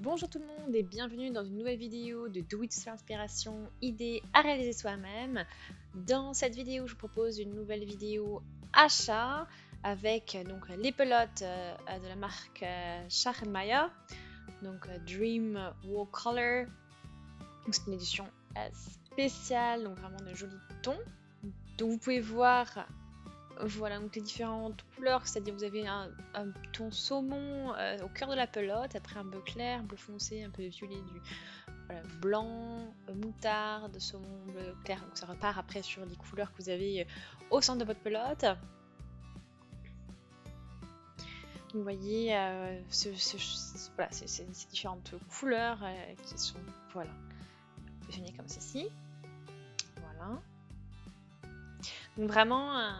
Bonjour tout le monde et bienvenue dans une nouvelle vidéo de Do It Sur Inspiration, idées à réaliser soi-même. Dans cette vidéo, je vous propose une nouvelle vidéo achat avec donc les pelotes de la marque Schachenmeier, donc Dream Watercolor. C'est une édition spéciale, donc vraiment de jolis tons. Donc vous pouvez voir voilà donc les différentes couleurs, c'est-à-dire vous avez un ton saumon au cœur de la pelote, après un bleu clair, bleu foncé, un peu violet, du blanc, moutarde, saumon, bleu clair. Donc ça repart après sur les couleurs que vous avez au centre de votre pelote. Vous voyez ces différentes couleurs qui sont positionnées comme ceci. Voilà. Donc vraiment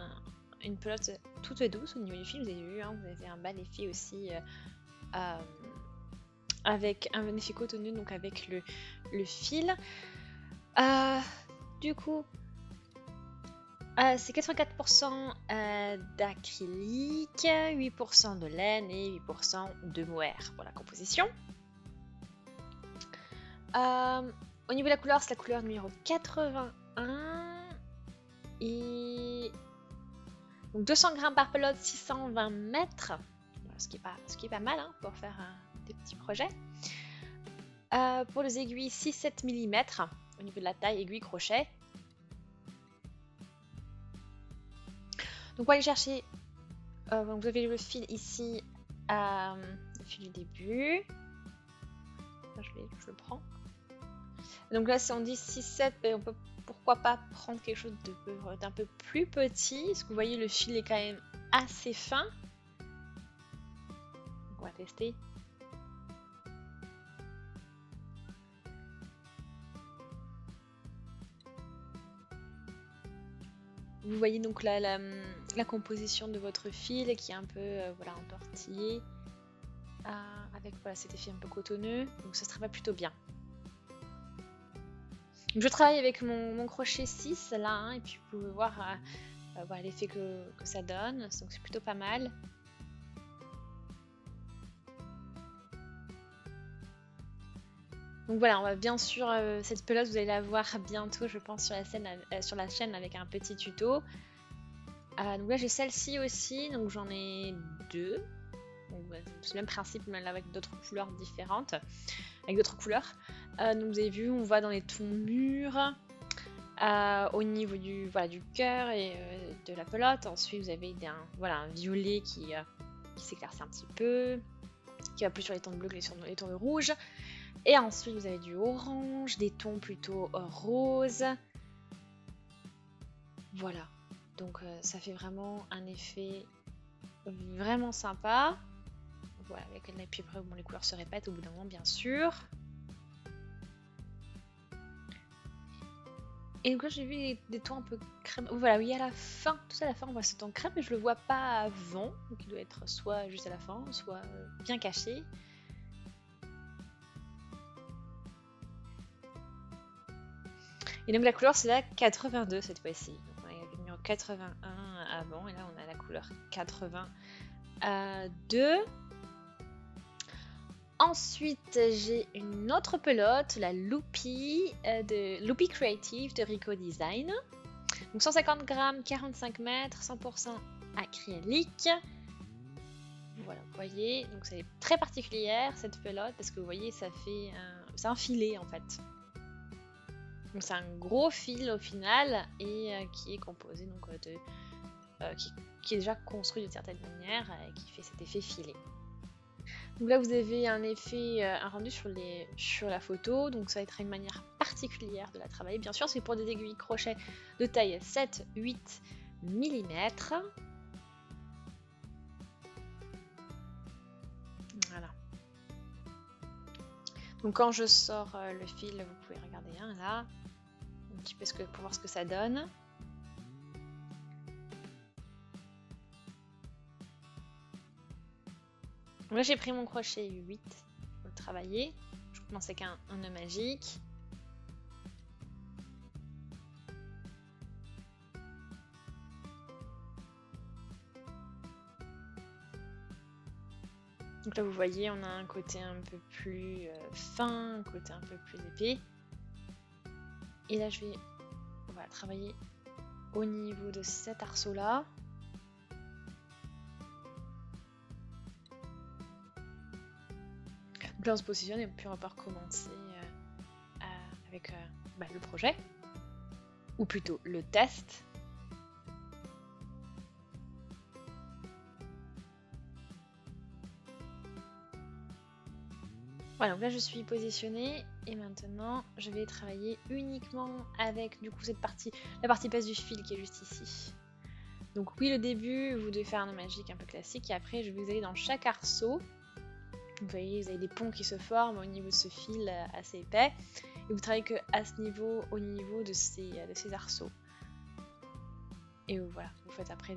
une pelote toute douce au niveau du fil, vous avez vu, hein, vous avez un bas effet aussi avec un effet cotonneux, donc avec le fil. Du coup, c'est 84% d'acrylique, 8% de laine et 8% de mohair pour la composition. Au niveau de la couleur, c'est la couleur numéro 81 et donc 200 grammes par pelote, 620 mètres, ce qui est pas mal hein, pour faire des petits projets. Pour les aiguilles, 6-7 mm au niveau de la taille, aiguille crochet. Donc pour aller chercher, vous avez le fil ici, le fil du début. Là, je le prends. Donc là, si on dit 6-7, on peut pourquoi pas prendre quelque chose d'un peu plus petit, parce que vous voyez le fil est quand même assez fin. Donc on va tester. Vous voyez donc la composition de votre fil qui est un peu entortillé avec cet effet un peu cotonneux, donc ça se travaille plutôt bien. Je travaille avec mon crochet 6 là, hein, et puis vous pouvez voir l'effet que ça donne, donc c'est plutôt pas mal. Donc voilà, on va bien sûr, cette pelote vous allez la voir bientôt je pense sur la chaîne avec un petit tuto. Donc là j'ai celle-ci aussi, donc j'en ai deux. C'est le même principe mais là avec d'autres couleurs différentes, avec d'autres couleurs. Donc vous avez vu, on va dans les tons mûrs au niveau du cœur et de la pelote. Ensuite vous avez un violet qui s'éclaircit un petit peu, qui va plus sur les tons de bleu que sur les tons de rouge. Et ensuite vous avez du orange, des tons plutôt roses. Voilà, donc ça fait vraiment un effet vraiment sympa. Voilà, et puis après les couleurs se répètent au bout d'un moment bien sûr. Et donc là j'ai vu des tons un peu crème. Voilà, oui, à la fin, tout à la fin on voit ce ton crème, mais je le vois pas avant, donc il doit être soit juste à la fin, soit bien caché. Et donc la couleur c'est la 82 cette fois-ci. Donc on a le numéro 81 avant et là on a la couleur 82. Ensuite j'ai une autre pelote, la Loopy Creative de Rico Design. Donc 150 grammes, 45 mètres, 100% acrylique. Voilà, vous voyez, donc c'est très particulière cette pelote parce que vous voyez c'est un filet en fait. Donc c'est un gros fil au final et qui est composé donc qui est déjà construit d'une certaine manière et qui fait cet effet filet. Donc là vous avez un effet, un rendu sur la photo, donc ça va être une manière particulière de la travailler. Bien sûr c'est pour des aiguilles crochet de taille 7-8 mm. Voilà. Donc quand je sors le fil, vous pouvez regarder là. Un petit peu pour voir ce que ça donne. Donc là j'ai pris mon crochet 8 pour le travailler. Je commence avec un nœud magique. Donc là vous voyez on a un côté un peu plus fin, un côté un peu plus épais. Et là on va travailler au niveau de cet arceau là. Donc là on se positionne et puis on va pouvoir commencer avec le projet. Ou plutôt le test. Voilà, donc là je suis positionnée et maintenant je vais travailler uniquement avec du coup la partie basse du fil qui est juste ici. Donc oui, le début, vous devez faire un magique un peu classique et après je vais vous aller dans chaque arceau. Vous voyez, vous avez des ponts qui se forment au niveau de ce fil assez épais et vous travaillez que à ce niveau, au niveau de ces arceaux. Et voilà, vous faites après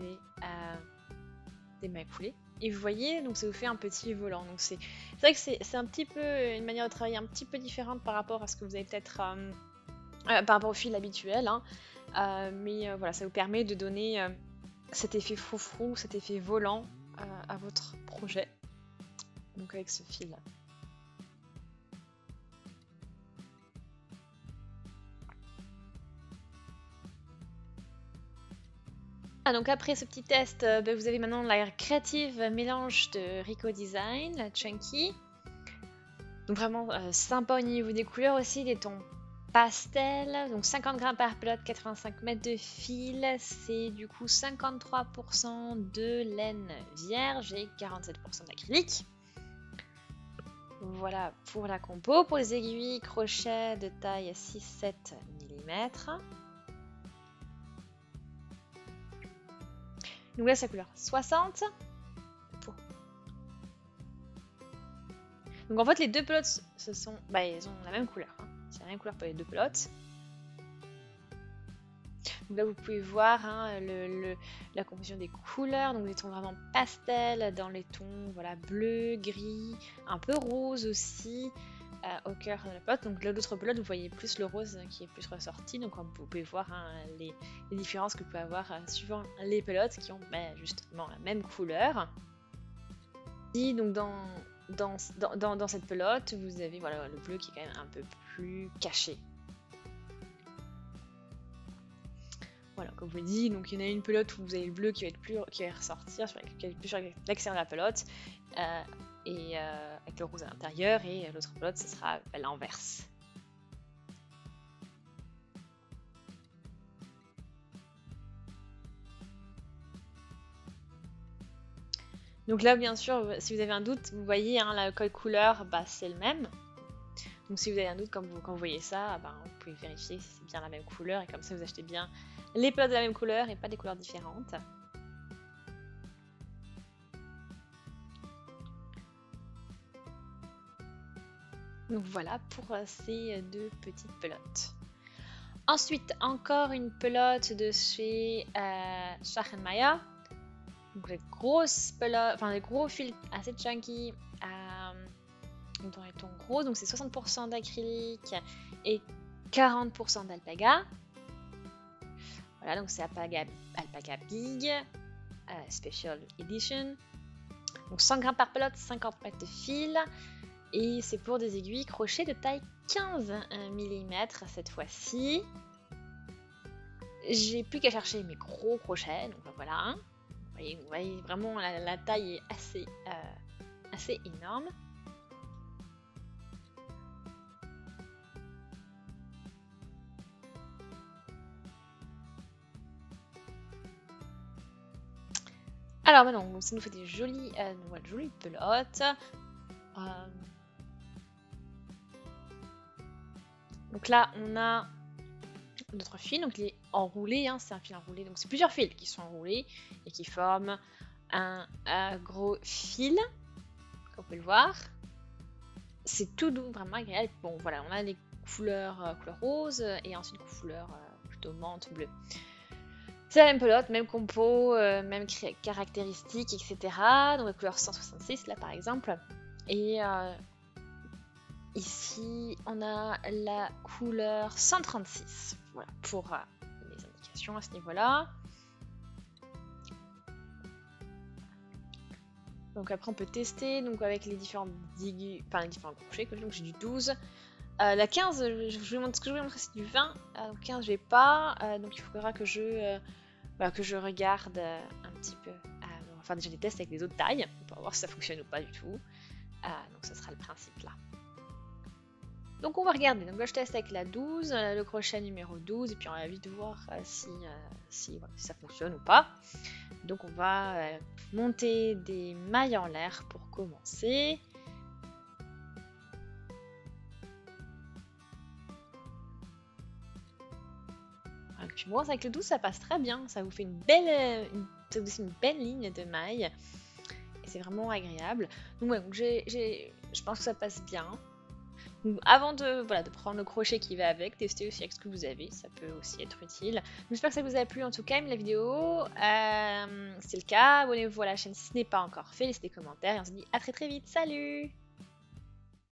des mailles coulées. Et vous voyez, donc ça vous fait un petit volant. Donc c'est vrai que c'est un petit peu une manière de travailler un petit peu différente par rapport à ce que vous avez peut-être par rapport au fil habituel. Hein. Mais voilà, ça vous permet de donner cet effet froufrou, cet effet volant à votre projet. Donc avec ce fil. Donc après ce petit test, vous avez maintenant la créative mélange de Rico Design, la Chunky. Donc vraiment sympa au niveau des couleurs aussi, des tons pastel. Donc 50 grammes par pelote, 85 mètres de fil. C'est du coup 53% de laine vierge et 47% d'acrylique. Voilà pour la compo. Pour les aiguilles crochet de taille 6-7 mm. Donc là, sa couleur 60. Donc en fait, les deux pelotes, ils ont la même couleur. Hein. C'est la même couleur pour les deux pelotes. Donc là, vous pouvez voir hein, la composition des couleurs. Donc des tons vraiment pastel dans les tons bleu, gris, un peu rose aussi. Au cœur de la pelote. Donc l'autre pelote, vous voyez plus le rose qui est plus ressorti. Donc vous pouvez voir hein, les différences que vous pouvez avoir suivant les pelotes qui ont justement la même couleur. Et donc dans cette pelote, vous avez le bleu qui est quand même un peu plus caché. Voilà, comme je vous l'ai dit, donc il y en a une pelote où vous avez le bleu qui va ressortir sur l'extérieur de la pelote. Et avec le rose à l'intérieur, et l'autre pelote ce sera l'inverse. Donc là bien sûr si vous avez un doute, vous voyez hein, le code couleur c'est le même. Donc si vous avez un doute quand vous voyez ça, vous pouvez vérifier si c'est bien la même couleur et comme ça vous achetez bien les pelotes de la même couleur et pas des couleurs différentes. Donc voilà pour ces deux petites pelotes. Ensuite, encore une pelote de chez Schachenmeier. Donc les grosses pelotes, les gros fils assez chunky dans les tons gros. Donc c'est 60% d'acrylique et 40% d'alpaga. Voilà, donc c'est alpaga Big Special Edition. Donc 100 grammes par pelote, 50 mètres de fil. Et c'est pour des aiguilles crochet de taille 15 mm cette fois-ci. J'ai plus qu'à chercher mes gros crochets, donc voilà. Vous voyez vraiment la taille est assez énorme. Alors maintenant, ça nous fait des jolies pelotes. Donc là, on a notre fil, donc il est enroulé, hein, c'est un fil enroulé, donc c'est plusieurs fils qui sont enroulés et qui forment un gros fil, comme vous pouvez le voir. C'est tout doux, vraiment agréable. Bon voilà, on a les couleurs rose et ensuite couleur plutôt menthe bleue. C'est la même pelote, même compo, même caractéristiques, etc. Donc la couleur 166 là par exemple. Et ici, on a la couleur 136. Voilà, pour les indications à ce niveau-là. Donc après on peut tester donc avec les différents crochets. Donc j'ai du 12. La 15, ce que je vais montrer c'est du 20. Donc 15 j'ai pas. Donc il faudra que je regarde un petit peu. Enfin déjà des tests avec les autres tailles pour voir si ça fonctionne ou pas du tout. Donc ça sera le principe là. Donc on va regarder. Donc là je teste avec la 12, le crochet numéro 12 et puis on va vite voir si ça fonctionne ou pas. Donc on va monter des mailles en l'air pour commencer. Et puis bon, avec le 12 ça passe très bien, ça vous fait une belle ligne de mailles et c'est vraiment agréable. Donc ouais, je pense que ça passe bien. Donc, avant de prendre le crochet qui va avec, tester aussi avec ce que vous avez, ça peut aussi être utile. J'espère que ça vous a plu en tout cas, aimez la vidéo, si c'est le cas, abonnez-vous à la chaîne si ce n'est pas encore fait, laissez des commentaires et on se dit à très vite, salut!